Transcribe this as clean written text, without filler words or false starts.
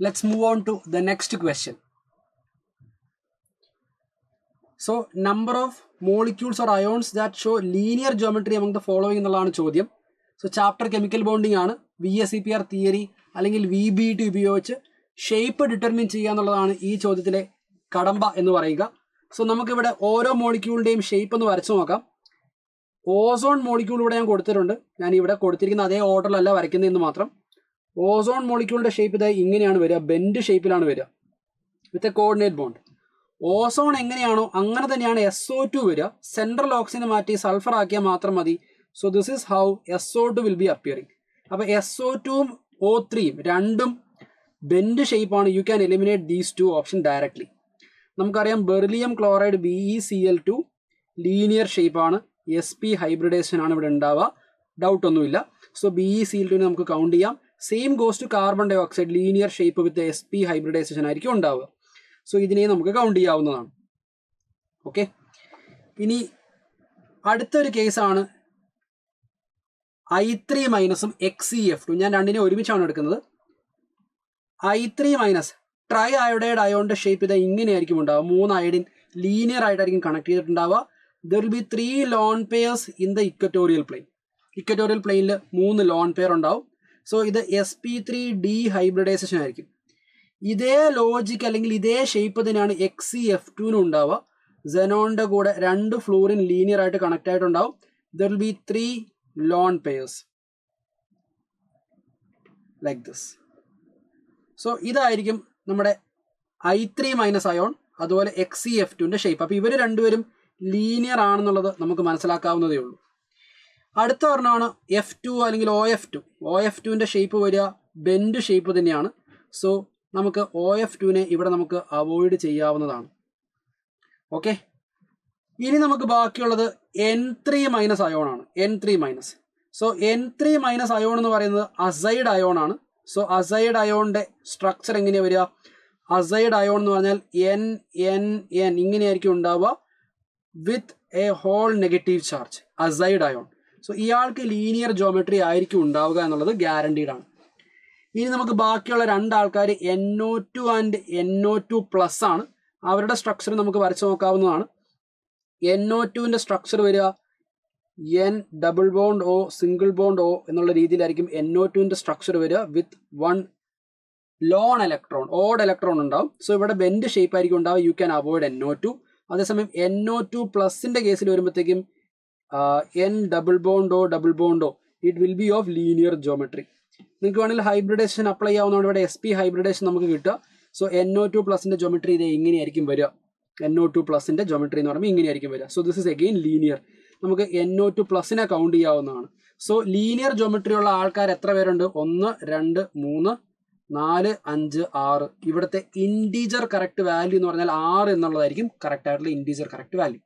let's move on to the next question. So number of molecules or ions that show linear geometry among the following എന്നുള്ളതാണ് ചോദ്യം. So chapter chemical bonding ആണ്. VSEPR theory അല്ലെങ്കിൽ VBT ഉപയോഗിച്ച് shape determine ചെയ്യുക എന്നുള്ളതാണ് ഈ ചോദ്യത്തിലെ കടമ്പ എന്ന് പറയുക. സോ നമുക്കിവിടെ ഓരോ മോളിക്യൂളിൻ്റെയും ഷേപ്പ് ഒന്ന് വരച്ചു നോക്കാം. ഓസോൺ മോളിക്യൂൾ ഇവിടെ ഞാൻ കൊടുത്തിട്ടുണ്ട്. ഞാൻ ഇവിടെ കൊടുത്തിരിക്കുന്ന അതേ ഓർഡറിലല്ല വരയ്ക്കുന്നതെന്ന് മാത്രം. ഓസോൺ മോളിക്യൂളിൻ്റെ ഷേപ്പ് ഇത് ഇങ്ങനെയാണ് വരിക, ബെൻഡ് ഷേപ്പിലാണ് വരിക with a coordinate bond. Ozone എങ്ങനെയാണോ അങ്ങനെ തന്നെയാണ് SO2 വരിക. സെൻട്രൽ ഓക്സിജനെ മാറ്റി സൾഫർ ആക്കിയാൽ മാത്രം മതി. So this is how SO2 will be appearing. അപ്പോൾ SO2ഉം O3യും രണ്ടും ബെൻഡ് ഷേപ്പാണ്. You can eliminate these two option directly. നമുക്കറിയാം ബെറിലിയം ക്ലോറൈഡ് BeCl2 ലീനിയർ ഷേപ്പാണ്. SP ഹൈബ്രിഡേഷൻ ആണ് ഇവിടെ ഉണ്ടാവുക, ഡൗട്ടൊന്നുമില്ല. സോ BeCl2 നമുക്ക് കൗണ്ട് ചെയ്യാം. Same goes to carbon dioxide, linear shape with SP hybridisation ആയിരിക്കും ഉണ്ടാവുക. സോ ഇതിനെ നമുക്ക് കൗണ്ട് ചെയ്യാവുന്നതാണ്. ഓക്കെ, ഇനി അടുത്തൊരു കേസാണ് I3 മൈനസും XeF2. ഞാൻ രണ്ടിനെ ഒരുമിച്ചാണ് എടുക്കുന്നത്. I3 മൈനസ് ട്രൈ അയോഡൈഡ് അയോണിൻ്റെ ഷേപ്പ് ഇത് ഇങ്ങനെയായിരിക്കും ഉണ്ടാവുക. 3 അയഡിൻ ലീനിയർ ആയിട്ടായിരിക്കും കണക്ട് ചെയ്തിട്ടുണ്ടാവുക. There will be 3 lone pairs in the equatorial plane. Equatorial പ്ലെയിനിൽ 3 ലോൺ പെയർ ഉണ്ടാവും. സോ ഇത് sp3d ഹൈബ്രിഡൈസേഷൻ ആയിരിക്കും. ഇതേ ലോജിക് അല്ലെങ്കിൽ ഇതേ ഷേപ്പ് തന്നെയാണ് XeF2 ഉണ്ടാവുക. സെനോണിൻ്റെ കൂടെ 2 ഫ്ലൂറിൻ ലീനിയർ ആയിട്ട് കണക്ട് ആയിട്ടുണ്ടാവും. There will be 3 lone pairs like this. So ഇതായിരിക്കും നമ്മുടെ I3 മൈനസ് അയോൺ, അതുപോലെ XeF2ൻ്റെ ഷേപ്പ്. അപ്പോൾ ഇവർ രണ്ടുപേരും ലീനിയർ ആണെന്നുള്ളത് നമുക്ക് മനസ്സിലാക്കാവുന്നതേ ഉള്ളൂ. അടുത്ത ഒരെണ്ണമാണ് F2 അല്ലെങ്കിൽ OF2ൻ്റെ ഷേപ്പ് വരിക ബെൻഡ് ഷേപ്പ് തന്നെയാണ്. സോ നമുക്ക് OF2നെ ഇവിടെ നമുക്ക് അവോയ്ഡ് ചെയ്യാവുന്നതാണ്. ഓക്കെ, ഇനി നമുക്ക് ബാക്കിയുള്ളത് N3 മൈനസ് അയോൺ ആണ്. N3 minus. So N3 minus ion എന്ന് പറയുന്നത് അസൈഡ് അയോൺ ആണ്. സോ അസൈഡ് അയോണിൻ്റെ സ്ട്രക്ചർ എങ്ങനെയാണ് വരിക? അസൈഡ് അയോൺ എന്ന് പറഞ്ഞാൽ N ഇങ്ങനെയായിരിക്കും ഉണ്ടാവുക with a whole negative charge, azide ion. So ഇയാൾക്ക് ലീനിയർ ജോമെട്രി ആയിരിക്കും ഉണ്ടാവുക എന്നുള്ളത് ഗ്യാരണ്ടീഡ് ആണ്. ഇനി നമുക്ക് ബാക്കിയുള്ള 2 ആൾക്കാർ NO2 ആൻഡ് NO2+ ആണ്. അവരുടെ സ്ട്രക്ചർ നമുക്ക് വരച്ച് നോക്കാവുന്നതാണ്. NO2ൻ്റെ സ്ട്രക്ചർ വരിക N double bond O single bond O എന്നുള്ള രീതിയിലായിരിക്കും NO2ൻ്റെ സ്ട്രക്ചർ വരിക വിത്ത് 1 ലോൺ ഇലക്ട്രോൺ, ഓഡ് ഇലക്ട്രോൺ ഉണ്ടാവും. സോ ഇവിടെ ബെൻഡ് ഷേപ്പ് ആയിരിക്കും ഉണ്ടാവുക. You can avoid NO2. അതേസമയം NO2+ൻ്റെ കേസിൽ വരുമ്പോഴത്തേക്കും N double bond O it will be of linear geometry. നിങ്ങൾക്ക് വേണമെങ്കിൽ ഹൈബ്രിഡേഷൻ അപ്ലൈ ചെയ്യാവുന്നതുകൊണ്ട് ഇവിടെ SP ഹൈബ്രിഡേഷൻ നമുക്ക് കിട്ടുക. സോ NO2+ൻ്റെ ജോമെട്രി ഇത് ഇങ്ങനെയായിരിക്കും വരിക. NO2+ൻ്റെ ജോമെട്രി എന്ന് പറയുമ്പോൾ ഇങ്ങനെയായിരിക്കും വരിക. So this is again linear. നമുക്ക് NO2+നെ കൗണ്ട് ചെയ്യാവുന്നതാണ്. സോ ലീനിയർ ജോമെട്രി ഉള്ള ആൾക്കാർ എത്ര പേരുണ്ട്? 1 2 3 4 5 6. ഇവിടുത്തെ ഇൻറ്റീജർ കറക്റ്റ് വാല്യൂ എന്ന് പറഞ്ഞാൽ 6 എന്നുള്ളതായിരിക്കും കറക്റ്റ് ആയിട്ടുള്ള ഇൻറ്റീജർ കറക്റ്റ് വാല്യൂ.